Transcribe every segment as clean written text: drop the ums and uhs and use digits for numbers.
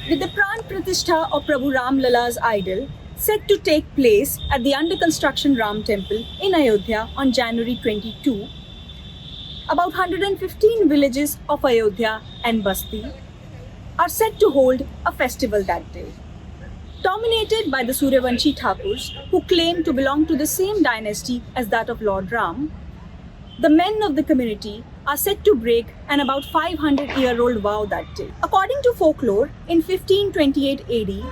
With the Pran Pratishtha of Prabhu Ram Lala's idol set to take place at the under construction Ram Temple in Ayodhya on January 22, about 115 villages of Ayodhya and Basti are set to hold a festival that day. Dominated by the Suryavanshi Thakurs, who claim to belong to the same dynasty as that of Lord Ram, the men of the community are set to break an about 500-year-old vow that day. According to folklore, in 1528 AD,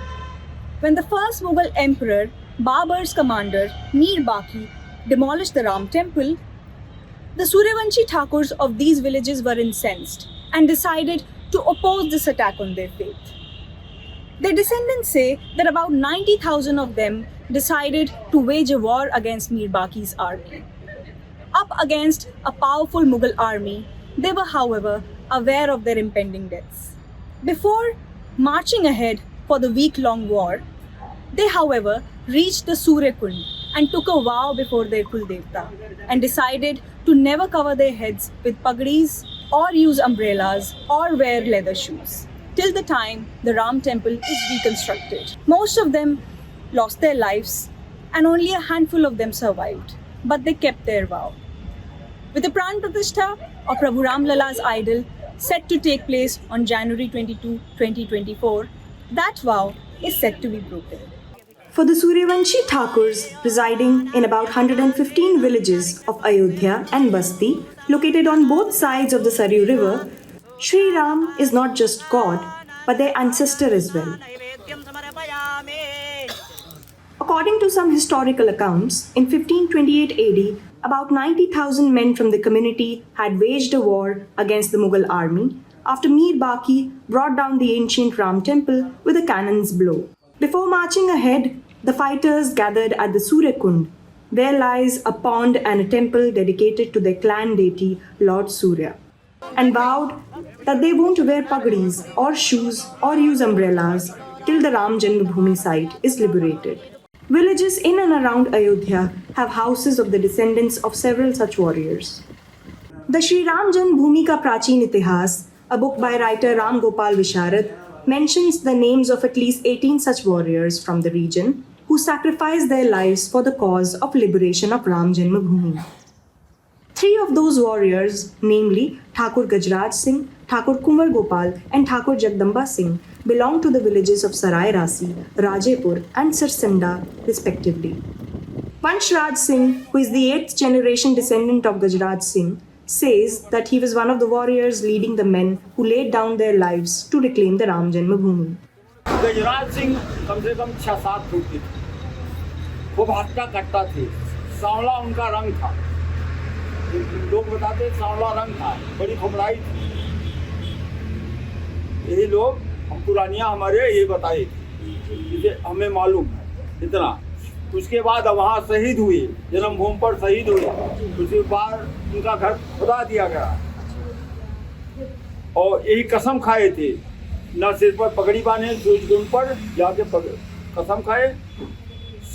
when the first Mughal emperor Babur's commander Mir Baqi demolished the Ram temple, the Suryavanshi Thakurs of these villages were incensed and decided to oppose this attack on their faith. Their descendants say that about 90,000 of them decided to wage a war against Mir Baqi's army. Up against a powerful Mughal army, they were, however, aware of their impending deaths. Before marching ahead for the week-long war, they, however, reached the Surya Kund and took a vow before their Kuldevta and decided to never cover their heads with pagdis or use umbrellas or wear leather shoes till the time the Ram temple is reconstructed. Most of them lost their lives and only a handful of them survived, but they kept their vow. With the Pran Pratishtha of Prabhu Ram Lala's idol set to take place on January 22, 2024, that vow is set to be broken. For the Suryavanshi Thakurs residing in about 115 villages of Ayodhya and Basti, located on both sides of the Saryu River, Sri Ram is not just God, but their ancestor as well. According to some historical accounts, in 1528 AD, about 90,000 men from the community had waged a war against the Mughal army after Mir Baqi brought down the ancient Ram temple with a cannon's blow. Before marching ahead, the fighters gathered at the Surya Kund, where lies a pond and a temple dedicated to their clan deity Lord Surya, and vowed that they won't wear pagdis or shoes or use umbrellas till the Ram Janmabhoomi site is liberated. Villages in and around Ayodhya have houses of the descendants of several such warriors. The Shri Ram Janmabhoomi Ka Prachin Itihas, a book by writer Ram Gopal Visharad, mentions the names of at least 18 such warriors from the region who sacrificed their lives for the cause of liberation of Ram Janmabhoomi. 3 of those warriors, namely Thakur Gajraj Singh, Thakur Kunwar Gopal and Thakur Jagdamba Singh, belong to the villages of Sarai Rasi, Rajepur and Sirsinda respectively. Vanshraj Singh, who is the 8th generation descendant of Gajraj Singh, says that he was one of the warriors leading the men who laid down their lives to reclaim the Ram Janmabhoomi. Gajraj Singh कम से कम 6-7 foot के थे, खूब हट्टा कट्टा थे, सांवला उनका रंग था, लोग बताते सांवला रंग था, बड़ी खुमराई थी। यही लोग हम पुरानियाँ हमारे ये बताए थे, जिसे हमें मालूम है इतना। उसके बाद वहाँ शहीद हुए, जन्मभूमि पर शहीद हुए, उसके बाद उनका घर खुदा दिया गया और यही कसम खाए थे, न सिर पर पगड़ी बांधे, सूर्यकुंड पर जाके कसम खाए,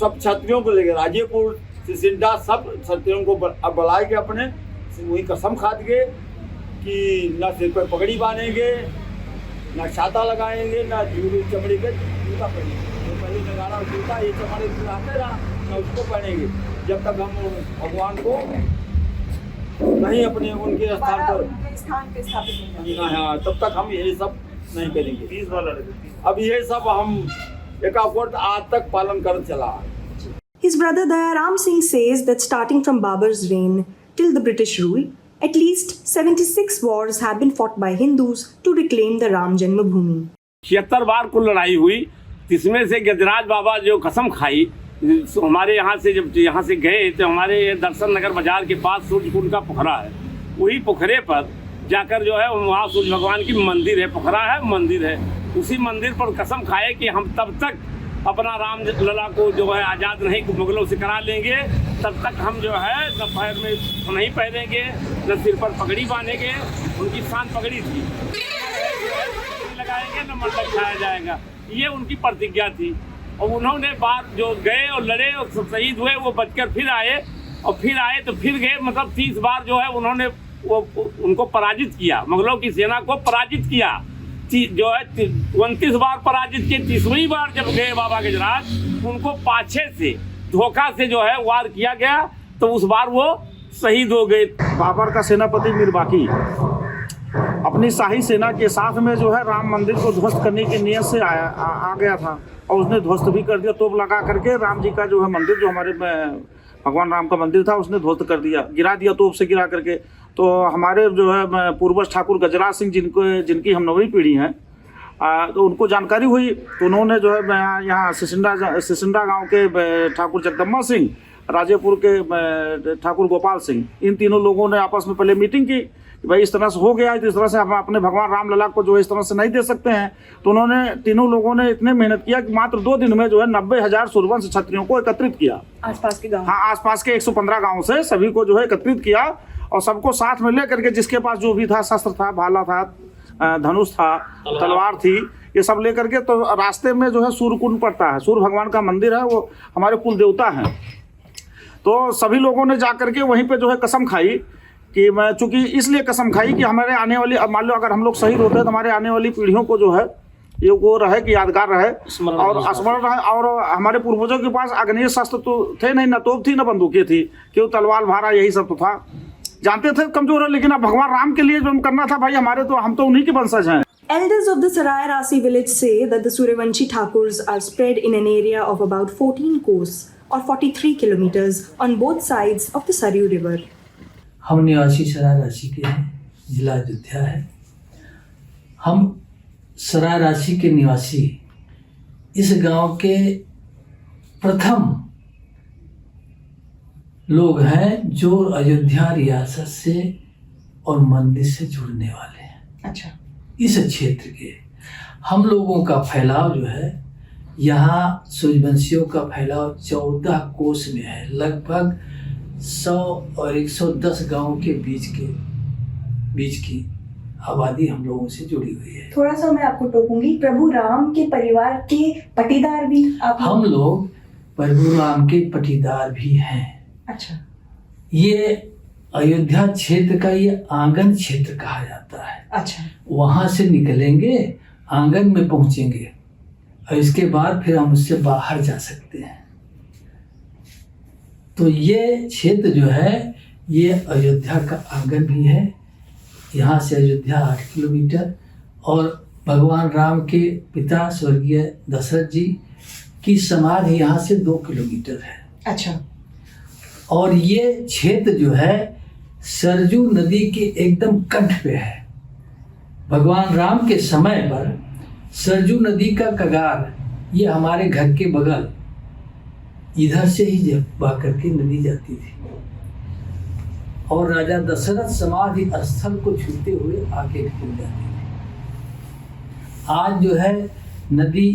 सब क्षत्रियों को लेकर राजेपुर सिंडा सब क्षत्रियों को बुलाए के अपने वही कसम खा दिए कि न सिर पर पगड़ी बांधेंगे, न छाता लगाएंगे, न जूड़ी चमड़ी के जूता पहनेंगे। तो पहले नगाड़ा जूता ये चमड़े रहते रहा, न उसको पहनेंगे जब तक हम भगवान को नहीं अपने उनके स्थान पर स्थापित नहीं। हाँ, तब तक हम ये सब नहीं करेंगे। 30 वाला अब ये सब हम एकावर्त आज तक पालन कर चला। His brother Dayaram Singh says that starting from Babur's reign till the British rule, at least 76 wars have been fought by Hindus to reclaim the Ram Janmabhoomi. 76 बार कुल लड़ाई हुई, जिसमें से गजराज बाबा जो कसम खाई, हमारे यहाँ से जब यहाँ से गए तो हमारे दर्शन नगर बाजार के पास सूर्यकुंड का पोखरा है, वही पोखरे पर जाकर जो है वहाँ सूर्य भगवान की मंदिर है, पोखरा है, मंदिर है, उसी मंदिर पर कसम खाए कि हम तब तक अपना राम लला को जो है आज़ाद नहीं मुगलों से करा लेंगे, तब तक हम जो है न पैर में नहीं पहनेंगे, न सिर पर पगड़ी बांधेंगे। उनकी शान पगड़ी थी, लगाएंगे न मंडप खाया जाएगा, ये उनकी प्रतिज्ञा थी। और उन्होंने बार जो गए और लड़े और शहीद हुए, वो बचकर फिर आए और फिर आए तो फिर गए, मतलब 30 बार जो है उन्होंने वो उनको पराजित किया, मुगलों की सेना को पराजित किया। जो है 29 बार पराजित के 30वीं बार जब गए बाबा गजराज, उनको पाछे से धोखा से जो है वार किया गया, तो उस बार वो शहीद हो गए। बाबर का सेनापति मीर बाकी अपनी शाही सेना के साथ में जो है राम मंदिर को ध्वस्त करने की नीयत से आ गया था, और उसने ध्वस्त भी कर दिया। तोप लगा करके राम जी का जो है मंदिर, जो हमारे भगवान राम का मंदिर था, उसने ध्वस्त कर दिया, गिरा दिया तोप से गिरा करके। तो हमारे जो है पूर्वज ठाकुर गजराज सिंह जिनकी हम 9वीं पीढ़ी हैं, तो उनको जानकारी हुई, तो उन्होंने जो है यहाँ सिसिंडा गांव के ठाकुर जगदम्बा सिंह, राजेपुर के ठाकुर गोपाल सिंह, इन तीनों लोगों ने आपस में पहले मीटिंग की कि भाई इस तरह से हो गया है, तो इस तरह से हम अपने भगवान राम लला को जो है इस तरह से नहीं दे सकते हैं। तो उन्होंने तीनों लोगों ने इतने मेहनत किया कि मात्र 2 दिन में जो है 90,000 सूर्यवंश क्षत्रियों को एकत्रित किया। आसपास के गांव, हाँ, आसपास के 115 गाँव से सभी को जो है एकत्रित किया, और सबको साथ में ले करके, जिसके पास जो भी था, शस्त्र था, भाला था, धनुष था, तलवार थी, ये सब लेकर के, तो रास्ते में जो है सूर्यकुंड पड़ता है, सूर्य भगवान का मंदिर है, वो हमारे कुल देवता हैं। तो सभी लोगों ने जा करके वहीं पे जो है कसम खाई कि मैं, चूंकि इसलिए कसम खाई कि हमारे आने वाली, मान लो अगर हम लोग शहीद होते हैं तो हमारे आने वाली पीढ़ियों को जो है ये वो रहे कि यादगार रहे और स्मरण रहे। और हमारे पूर्वजों के पास अग्नेय शस्त्र तो थे नहीं, न तोप थी न बंदूकें थी, क्यों तलवार भारा यही सब तो था। जानते थे कमजोर है, लेकिन अब भगवान राम के लिए जो हम करना था भाई, हमारे तो, हम तो उन्हीं के वंशज हैं। Elders of the Sarai Rasi village say that the Suryavanshi Thakurs are spread in an area of about 14 kos or 43 kilometers on both sides of the Saryu river. हम निवासी सराय राशि के हैं, जिला अयोध्या है। हम सराय राशि के निवासी इस गांव के प्रथम लोग हैं जो अयोध्या रियासत से और मंदिर से जुड़ने वाले हैं। अच्छा। इस क्षेत्र के हम लोगों का फैलाव जो है, यहाँ सूर्यवंशियों का फैलाव 14 कोस में है। लगभग 100 और 110 गांवों के बीच की आबादी हम लोगों से जुड़ी हुई है। थोड़ा सा मैं आपको टोकूंगी, प्रभु राम के परिवार के पटीदार भी आप? हम लोग प्रभु राम के पटीदार भी हैं। अच्छा। ये अयोध्या क्षेत्र का ये आंगन क्षेत्र कहा जाता है। अच्छा। वहां से निकलेंगे, आंगन में पहुंचेंगे, और इसके बाद फिर हम उससे बाहर जा सकते हैं। तो ये क्षेत्र जो है, ये अयोध्या का आंगन भी है। यहाँ से अयोध्या 8 किलोमीटर, और भगवान राम के पिता स्वर्गीय दशरथ जी की समाधि यहाँ से 2 किलोमीटर है। अच्छा। और ये क्षेत्र जो है सरजू नदी के एकदम कंठ पे है। भगवान राम के समय पर सरजू नदी का कगार, ये हमारे घर के बगल इधर से ही बह करके नदी जाती थी, और राजा दशरथ समाधि स्थल को छूते हुए आगे निकल जाती थी। आज जो है नदी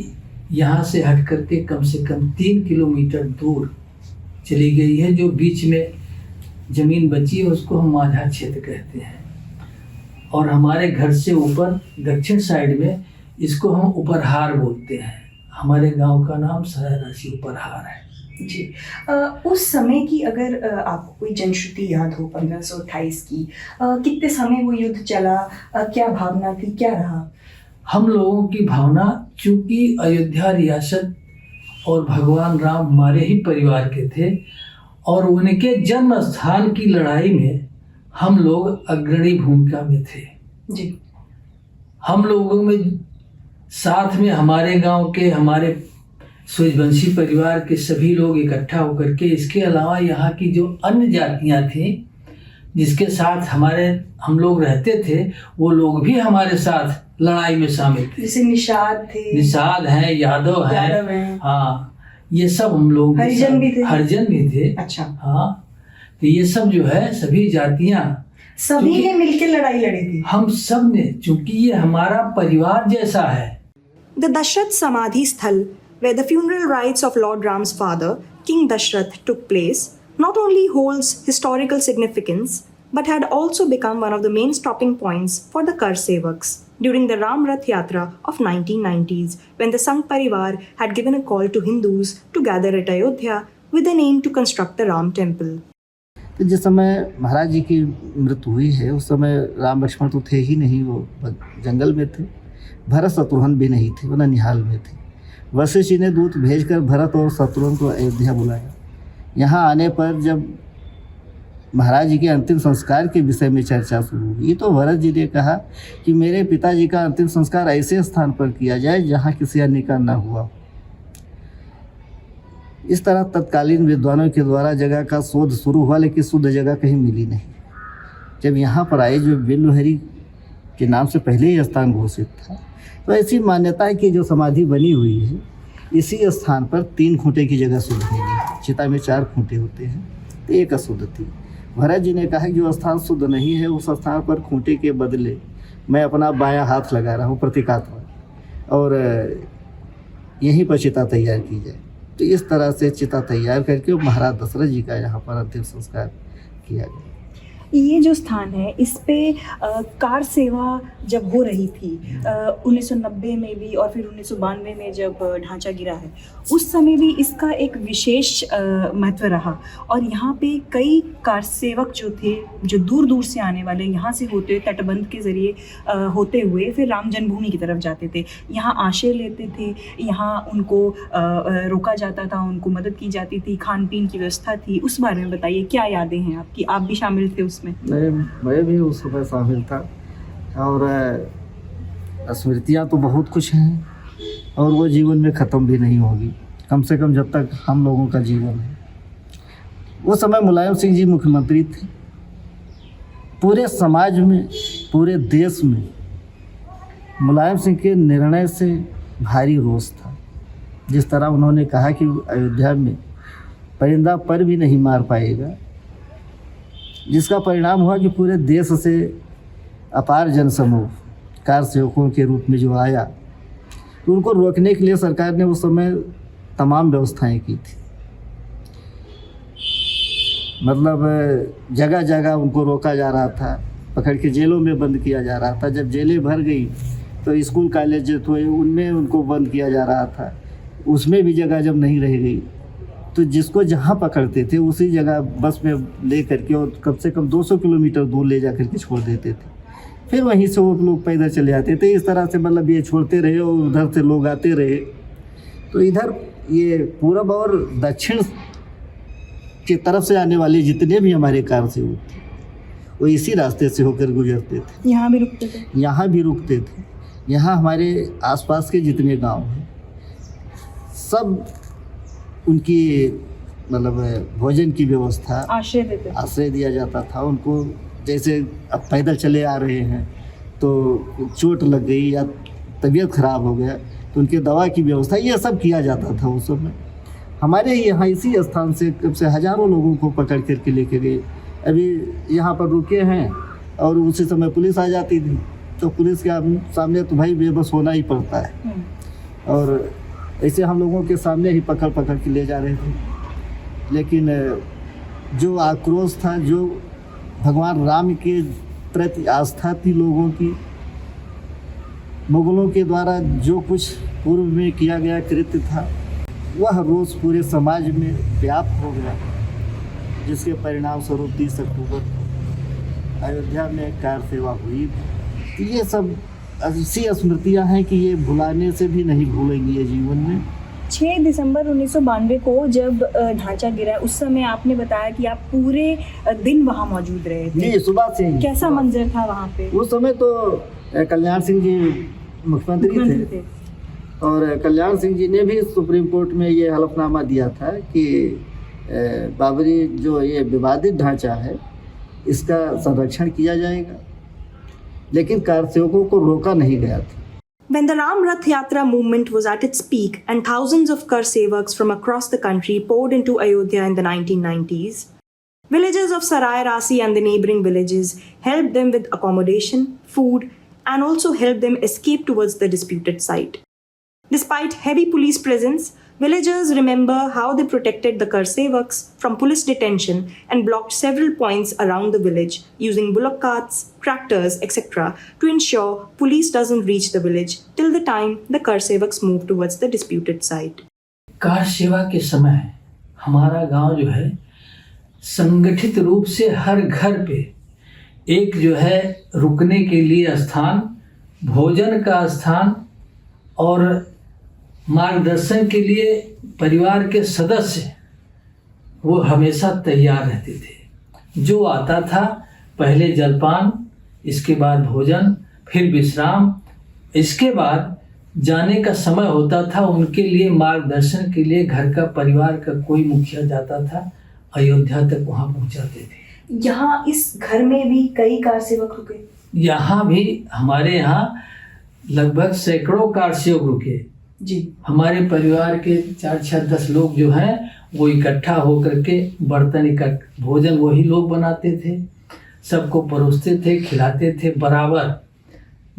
यहाँ से हट करके कम से कम 3 किलोमीटर दूर चली गई है। जो बीच में जमीन बची है उसको हम माझा क्षेत्र कहते हैं, और हमारे घर से ऊपर दक्षिण साइड में इसको हम उपरहार बोलते हैं। हमारे गांव का नाम सराय राशि उपरहार है जी। उस समय की अगर आपको कोई जनश्रुति याद हो 1528 की, कितने समय वो युद्ध चला, क्या भावना थी, क्या रहा? हम लोगों की भावना, चूंकि अयोध्या रियासत और भगवान राम हमारे ही परिवार के थे, और उनके जन्म स्थान की लड़ाई में हम लोग अग्रणी भूमिका में थे जी। हम लोगों में साथ में हमारे गांव के, हमारे सूर्यवंशी परिवार के सभी लोग इकट्ठा होकर के, इसके अलावा यहाँ की जो अन्य जातियाँ थीं जिसके साथ हम लोग रहते थे, वो लोग भी हमारे साथ लड़ाई में शामिल थे। जैसे निषाद थे, निषाद हैं, यादव हैं, हाँ, ये सब हम लोग, हरिजन भी थे। अच्छा। हाँ, तो ये सब जो है सभी जातियाँ, सभी ने मिलकर लड़ाई लड़ी थी। हम सब ने, चूंकि ये हमारा परिवार जैसा है। The Dashrath Samadhi Sthal, where the funeral rites of Lord Ram's father, King Dashrath, took place, not only holds historical significance, but had also become one of the main stopping points for the Kar Sevaks during the Ram Rath Yatra of 1990s, when the Sangh Parivar had given a call to Hindus to gather at Ayodhya with an aim to construct the Ram Temple. तो जिस समय महाराज जी की मृत्यु हुई है, उस समय राम लक्ष्मण तो थे ही नहीं, वो जंगल में थे। भरत शत्रुघ्न भी नहीं थे, वो ननिहाल में थे। वशिष्ठ जी ने दूत भेजकर भरत और शत्रुघ्न को अयोध्या बुलाया। यहाँ आने पर जब महाराज जी के अंतिम संस्कार के विषय में चर्चा शुरू हुई तो भरत जी ने कहा कि मेरे पिताजी का अंतिम संस्कार ऐसे स्थान पर किया जाए जहाँ किसी अन्य का न हुआ। इस तरह तत्कालीन विद्वानों के द्वारा जगह का शोध शुरू हुआ, लेकिन शुद्ध जगह कहीं मिली नहीं। जब यहाँ पर आए, जो बिल्वहरी के नाम से पहले ही स्थान घोषित था, तो ऐसी मान्यता है कि जो समाधि बनी हुई है इसी स्थान पर 3 खूंटे की जगह शुद्ध मिली। चिता में 4 खूंटे होते हैं, तो एक अशुद्ध थी। भरत जी ने कहा कि जो स्थान शुद्ध नहीं है उस स्थान पर खूंटे के बदले मैं अपना बायां हाथ लगा रहा हूँ प्रतीकात्मक, और यहीं पर चिता तैयार की जाए। तो इस तरह से चिता तैयार करके महाराज दशरथ जी का यहाँ पर अंतिम संस्कार किया गया। ये जो स्थान है इस पे कार सेवा जब हो रही थी 1990 में भी और फिर 1992 में जब ढांचा गिरा है, उस समय भी इसका एक विशेष महत्व रहा। और यहाँ पे कई कार सेवक जो थे, जो दूर दूर से आने वाले, यहाँ से होते हुए तटबंध के ज़रिए होते हुए फिर राम जन्मभूमि की तरफ जाते थे। यहाँ आश्रय लेते थे, यहाँ उनको रोका जाता था, उनको मदद की जाती थी, खान पीन की व्यवस्था थी। उस बारे में बताइए, क्या यादें हैं आपकी? आप भी शामिल थे उसमें? मैं भी उस समय शामिल था, और स्मृतियाँ तो बहुत कुछ हैं और वो जीवन में ख़त्म भी नहीं होगी, कम से कम जब तक हम लोगों का जीवन है। वो समय मुलायम सिंह जी मुख्यमंत्री थे। पूरे समाज में, पूरे देश में मुलायम सिंह के निर्णय से भारी रोष था। जिस तरह उन्होंने कहा कि अयोध्या में परिंदा पर भी नहीं मार पाएगा, जिसका परिणाम हुआ कि पूरे देश से अपार जनसमूह कार सेवकों के रूप में जो आया, तो उनको रोकने के लिए सरकार ने उस समय तमाम व्यवस्थाएं की थी। मतलब जगह जगह उनको रोका जा रहा था, पकड़ के जेलों में बंद किया जा रहा था। जब जेलें भर गई तो स्कूल कॉलेज जो थे उनमें उनको बंद किया जा रहा था, उसमें भी जगह जब नहीं रह गई तो जिसको जहाँ पकड़ते थे उसी जगह बस में ले करके और कम से कम 200 किलोमीटर दूर ले जा करके छोड़ देते थे। फिर वहीं से वो लोग पैदल चले आते थे। इस तरह से मतलब ये छोड़ते रहे और उधर से लोग आते रहे। तो इधर ये पूरब और दक्षिण की तरफ से आने वाले जितने भी हमारे कार से होते वो इसी रास्ते से होकर गुजरते थे। यहाँ भी रुकते थे? यहाँ भी रुकते थे। यहाँ हमारे आसपास के जितने गांव हैं सब उनकी मतलब भोजन की व्यवस्था, आश्रय दिया जाता था उनको। जैसे अब पैदल चले आ रहे हैं तो चोट लग गई या तबीयत ख़राब हो गया तो उनके दवा की व्यवस्था, ये सब किया जाता था उस समय। हमारे यहाँ इसी स्थान से कब से हज़ारों लोगों को पकड़ करके लेके गए। अभी यहाँ पर रुके हैं और उसी समय पुलिस आ जाती थी, तो पुलिस के सामने तो भाई बेबस होना ही पड़ता है। और ऐसे हम लोगों के सामने ही पकड़ पकड़ के ले जा रहे थे। लेकिन जो आक्रोश था, जो भगवान राम के प्रति आस्था थी लोगों की, मुगलों के द्वारा जो कुछ पूर्व में किया गया कृत्य था, वह रोष पूरे समाज में व्याप्त हो गया, जिसके परिणाम स्वरूप 30 अक्टूबर को अयोध्या में कार सेवा हुई। तो ये सब ऐसी स्मृतियाँ हैं कि ये भुलाने से भी नहीं भूलेंगी ये जीवन में। 6 दिसंबर 1992 को जब ढांचा गिरा, उस समय आपने बताया कि आप पूरे दिन वहाँ मौजूद रहे थे। जी, सुबह से ही। कैसा मंजर था वहाँ पे? उस समय तो कल्याण सिंह जी मुख्यमंत्री थे और कल्याण सिंह जी ने भी सुप्रीम कोर्ट में ये हलफनामा दिया था कि बाबरी जो ये विवादित ढांचा है इसका संरक्षण किया जाएगा, लेकिन कार सेवकों को रोका नहीं गया था। When the Ram Rath Yatra movement was at its peak and thousands of Kar Sevaks from across the country poured into Ayodhya in the 1990s, villagers of Sarai Rasi and the neighboring villages helped them with accommodation, food, and also helped them escape towards the disputed site. Despite heavy police presence, villagers remember how they protected the Kar Sevaks from police detention and blocked several points around the village using bullock carts, tractors, etc. to ensure police doesn't reach the village till the time the Kar Sevaks move towards the disputed site. Car सेवा के समय हमारा गांव जो है संगठित रूप से हर घर पे एक जो है रुकने के लिए स्थान भोजन का स्थान और मार्गदर्शन के लिए परिवार के सदस्य वो हमेशा तैयार रहते थे। जो आता था पहले जलपान, इसके बाद भोजन, फिर विश्राम, इसके बाद जाने का समय होता था उनके लिए मार्गदर्शन के लिए घर का परिवार का कोई मुखिया जाता था, अयोध्या तक वहाँ पहुँचाते थे। यहाँ इस घर में भी कई कार सेवक रुके। यहाँ भी हमारे यहाँ लगभग सैकड़ों कार सेवक रुके जी। हमारे परिवार के 4-6-10 लोग जो हैं वो इकट्ठा होकर के बर्तन भोजन वही लोग बनाते थे, सबको परोसते थे, खिलाते थे, बराबर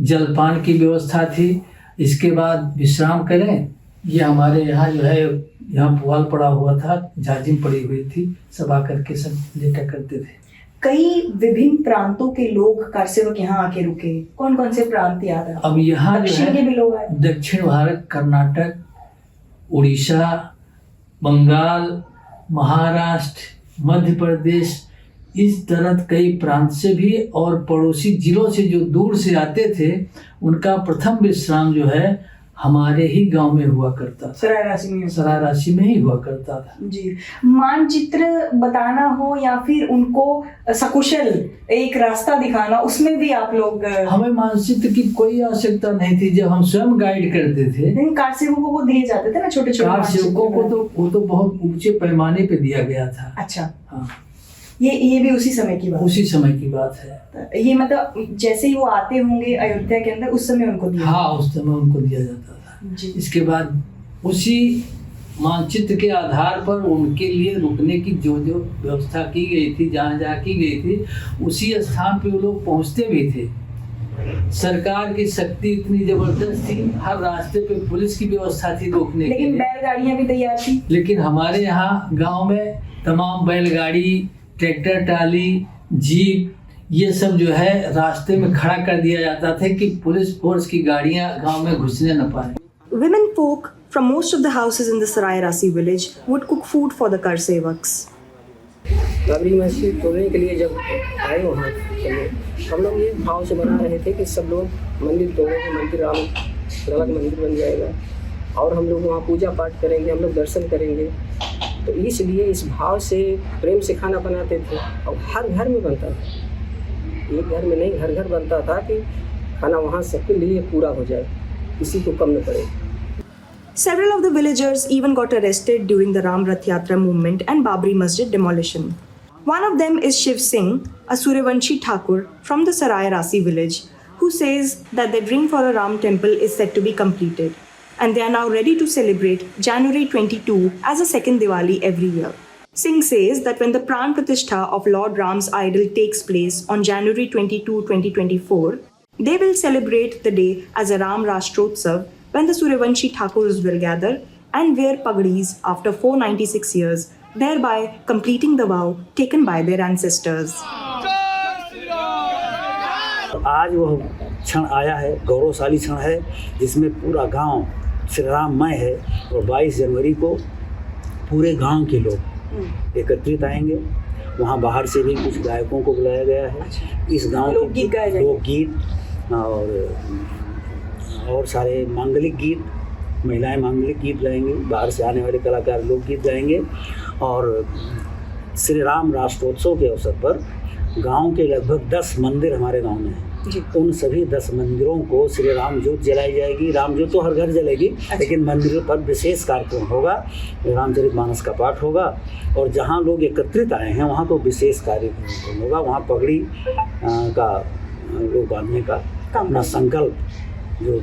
जलपान की व्यवस्था थी। इसके बाद विश्राम करें, ये हमारे यहाँ जो है यहाँ पुआल पड़ा हुआ था, जाजिम पड़ी हुई थी, सब आकर के सब लेटा करते थे। कई विभिन्न प्रांतों के लोग कार सेवक यहाँ आके रुके। कौन कौन से प्रांत याद है? अब यहाँ जो दक्षिण के भी लोग आए। है दक्षिण भारत, कर्नाटक, उड़ीसा, बंगाल, महाराष्ट्र, मध्य प्रदेश, इस तरह कई प्रांत से भी और पड़ोसी जिलों से जो दूर से आते थे उनका प्रथम विश्राम जो है हमारे ही गांव में हुआ करता था। सरायरासी में ही हुआ करता था जी। मानचित्र बताना हो या फिर उनको सकुशल एक रास्ता दिखाना, उसमें भी आप लोग? हमें मानचित्र की कोई आवश्यकता नहीं थी, जब हम स्वयं गाइड करते थे। लेकिन कार सेवकों को दिए जाते थे ना छोटे छोटे कार सेवकों को, तो वो तो बहुत ऊंचे पैमाने पे दिया गया था। अच्छा, हाँ, ये भी उसी समय की बात? उसी समय की बात है। ये मतलब जैसे ही वो आते होंगे अयोध्या के अंदर, उस समय उनको दिया? हाँ, उस समय उनको दिया जाता था जी। इसके बाद उसी मानचित्र के आधार पर उनके लिए रुकने की जो जो व्यवस्था की गई थी, जहाँ जहाँ की गई थी, उसी स्थान पे वो लोग पहुँचते भी थे। सरकार की शक्ति इतनी जबरदस्त थी, हर रास्ते पे पुलिस की व्यवस्था थी रोकने के लिए। लेकिन बैलगाड़ियाँ भी तैयार थी? लेकिन हमारे यहाँ गांव में तमाम बैलगाड़ी, ट्रैक्टर ट्राली, जीप, ये सब जो है रास्ते में खड़ा कर दिया जाता था कि पुलिस फोर्स की गाड़ियां गांव में घुसने न पाए। Women folk from most of the houses in the Sarai Rasi village would cook food for the car sevaks. Babri मस्जिद तोड़ने के लिए जब आए वहाँ हम लोग ये भाव से बना रहे थे कि सब लोग मंदिर तोड़ेंगे, मंदिर राम अलग मंदिर बन जाएगा और हम लोग वहाँ पूजा पाठ करेंगे, हम लोग दर्शन करेंगे। तो इसलिए इस भाव से प्रेम से खाना बनाते थे और हर घर में बनता था, एक घर में नहीं, घर घर बनता था कि खाना वहाँ सबके लिए पूरा हो जाए, किसी को कम न पड़े। Several of the villagers even got arrested during the Ram Rath Yatra movement and Babri Masjid demolition. One of them is Shiv Singh, a Suryavanshi Thakur from the Sarai Rasi village, who says that their dream for a Ram temple is set to be completed, and they are now ready to celebrate January 22 as a second Diwali every year. Singh says that when the Pran Pratishtha of Lord Ram's idol takes place on January 22, 2024, they will celebrate the day as a Ram Rashtrotsav, when the Suryavanshi Thakurs will gather and wear pagdis after 496 years, thereby completing the vow taken by their ancestors. आज वह क्षण आया है, गौरवशाली क्षण है, जिसमें पूरा गांव श्री राममय है और 22 जनवरी को पूरे गांव के लोग एकत्रित आएंगे। वहाँ बाहर से भी कुछ गायकों को बुलाया गया है। इस गांव के लोकगीत और सारे मांगलिक गीत, महिलाएं मांगलिक गीत गाएंगी, बाहर से आने वाले कलाकार लोकगीत गाएंगे। और श्री राम राष्ट्रोत्सव के अवसर पर गांव के लगभग 10 मंदिर हमारे गांव में हैं। उन सभी 10 मंदिरों को श्री राम ज्योत जलाई जाएगी। राम ज्योत तो हर घर जलेगी, लेकिन मंदिरों पर विशेष कार्यक्रम होगा, रामचरितमानस का पाठ होगा। और जहाँ लोग एकत्रित आए हैं वहाँ तो विशेष कार्यक्रम होगा। वहाँ पगड़ी का लोग बांधने का अपना संकल्प जो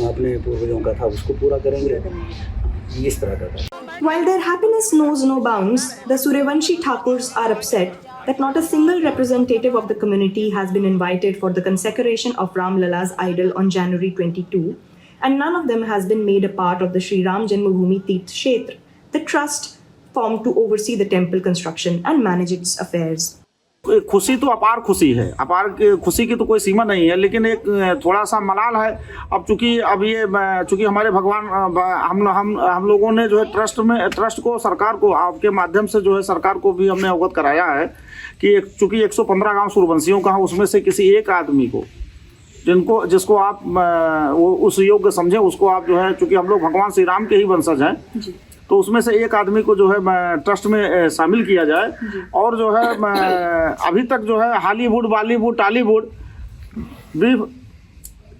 अपने पूर्वजों का था उसको पूरा करेंगे, इस तरह का। While their happiness knows no bounds, the Suryavanshi Thakurs are upset that not a single representative of the community has been invited for the consecration of Ram Lala's idol on January 22, and none of them has been made a part of the Sri Ram Janmabhoomi Teerth Kshetra, the trust formed to oversee the temple construction and manage its affairs. खुशी तो अपार खुशी है, अपार खुशी की तो कोई सीमा नहीं है, लेकिन एक थोड़ा सा मलाल है। अब चूंकि हमारे भगवान हम लोगों ने जो है ट्रस्ट को सरकार को आपके माध्यम से जो है सरकार को भी हमने अवगत कराया है कि चूंकि 115 गांव सूर्यवंशियों का है, उसमें से किसी एक आदमी को जिसको आप वो उस योग्य समझें, उसको आप जो है, चूंकि हम लोग भगवान श्री राम के ही वंशज हैं, तो उसमें से एक आदमी को जो है ट्रस्ट में शामिल किया जाए। और जो है अभी तक जो है हॉलीवुड, बॉलीवुड, टॉलीवुड भी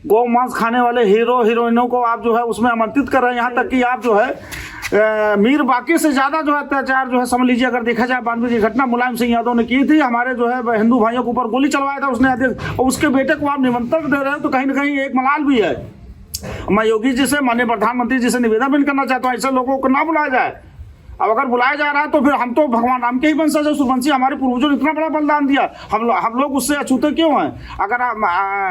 गौ मांस खाने वाले हीरो हीरोइनों को आप जो है उसमें आमंत्रित कर रहे हैं। यहाँ तक कि आप जो है मीर बाकी से ज़्यादा जो है अत्याचार जो है समझ लीजिए, अगर देखा जाए 92 की घटना मुलायम सिंह यादव ने की थी, हमारे जो है हिंदू भाइयों के ऊपर गोली चलवाया था उसने आदेश, और उसके बेटे को आप निमंत्रण दे रहे हो, तो कहीं ना कहीं एक मलाल भी है। मैं योगी जी से, माननीय प्रधानमंत्री जी से निवेदन भी करना चाहता हूँ, ऐसे लोगों को ना बुलाया जाए। अब अगर बुलाया जा रहा है तो फिर हम तो भगवान राम के ही वंशज है, सूर्यवंशी, हमारे पूर्वजों ने इतना बड़ा बलिदान दिया, हम लोग उससे अछूते क्यों हैं? अगर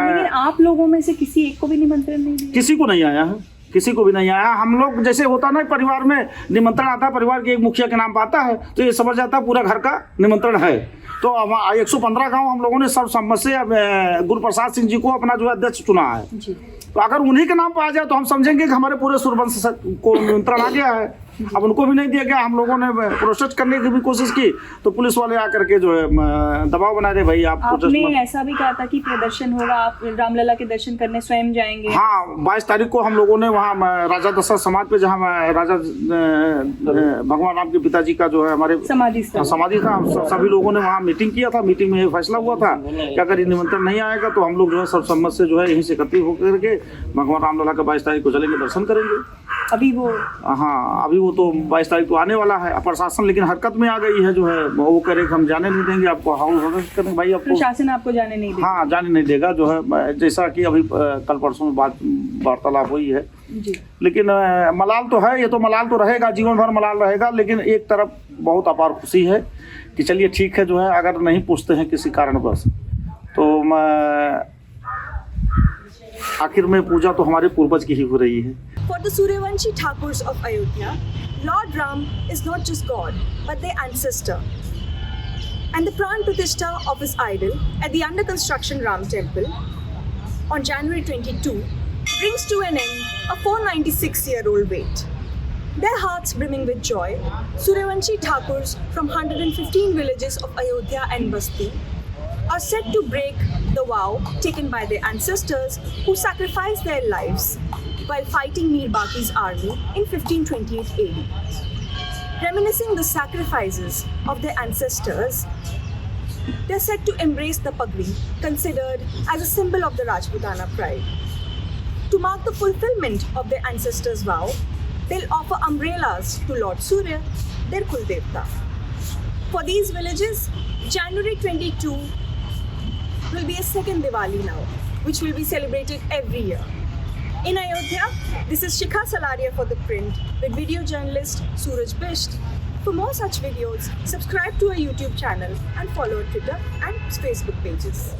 लेकिन आप लोगों में से किसी एक को भी निमंत्रण नहीं दिया? किसी को नहीं आया है, किसी को भी नहीं आया। हम लोग जैसे होता ना, परिवार में निमंत्रण आता है, परिवार के एक मुखिया के नाम पर आता है, तो ये समझ जाता है पूरा घर का निमंत्रण है। तो 115 गांव हम लोगों ने सर्वसम्मत से गुरु प्रसाद सिंह जी को अपना जो है अध्यक्ष चुना है। तो अगर उन्हीं के नाम पर आ जाए तो हम समझेंगे कि हमारे पूरे सूर्यवंश को निमंत्रण आ गया है। अब उनको भी नहीं दिया गया, हम लोगों ने प्रोटेस्ट करने की भी कोशिश की, तो पुलिस वाले आकर के जो है दबाव बना रहे, भाई आप आपने ऐसा भी कहा था कि प्रदर्शन होगा, आप रामलला के दर्शन करने स्वयं जाएंगे। हाँ, 22 तारीख को हम लोगों ने वहाँ राजा दशरथ समाज पे, जहाँ राजा भगवान राम के पिताजी का जो है हमारे समाधि था, सभी लोगों ने वहाँ मीटिंग किया था। मीटिंग में फैसला हुआ था कि अगर ये निमंत्रण नहीं आएगा तो हम लोग जो है सर्वसम्मत से जो है यहीं से एकत्रित होकर के भगवान रामलला का 22 तारीख को चलेंगे, दर्शन करेंगे। अभी वो तो 22 तारीख को आने वाला है। प्रशासन लेकिन हरकत में आ गई है, जो है वो कह रहे कि हम जाने नहीं देंगे आपको, हाउस करेंगे भाई, आपको प्रशासन आपको जाने नहीं देगा। हाँ, जाने नहीं देगा, जो है जैसा कि अभी कल परसों में वार्तालाप हुई है जी। लेकिन मलाल तो है, ये तो मलाल तो रहेगा, जीवन भर मलाल रहेगा। लेकिन एक तरफ बहुत अपार खुशी है कि चलिए ठीक है, जो है अगर नहीं पूछते हैं किसी कारणवश, तो आखिर में पूजा तो हमारे पूर्वज की ही हो रही है। For the Suryavanshi Thakurs of Ayodhya, Lord Ram is not just God, but their ancestor. And the Pran Pratishtha of his idol at the under construction Ram Temple on January 22 brings to an end a 496-year-old wait. Their hearts brimming with joy, Suryavanshi Thakurs from 115 villages of Ayodhya and Basti are set to break the vow taken by their ancestors who sacrificed their lives while fighting Mir Baqi's army in 1528 AD. Reminiscing the sacrifices of their ancestors, they are set to embrace the pagri, considered as a symbol of the Rajputana pride. To mark the fulfillment of their ancestors' vow, they'll offer umbrellas to Lord Surya, their Kuldevta. For these villages, January 22 will be a second Diwali now, which will be celebrated every year. In Ayodhya, this is Shikha Salaria for The Print with video journalist Suraj Bisht. For more such videos, subscribe to our YouTube channel and follow our Twitter and Facebook pages.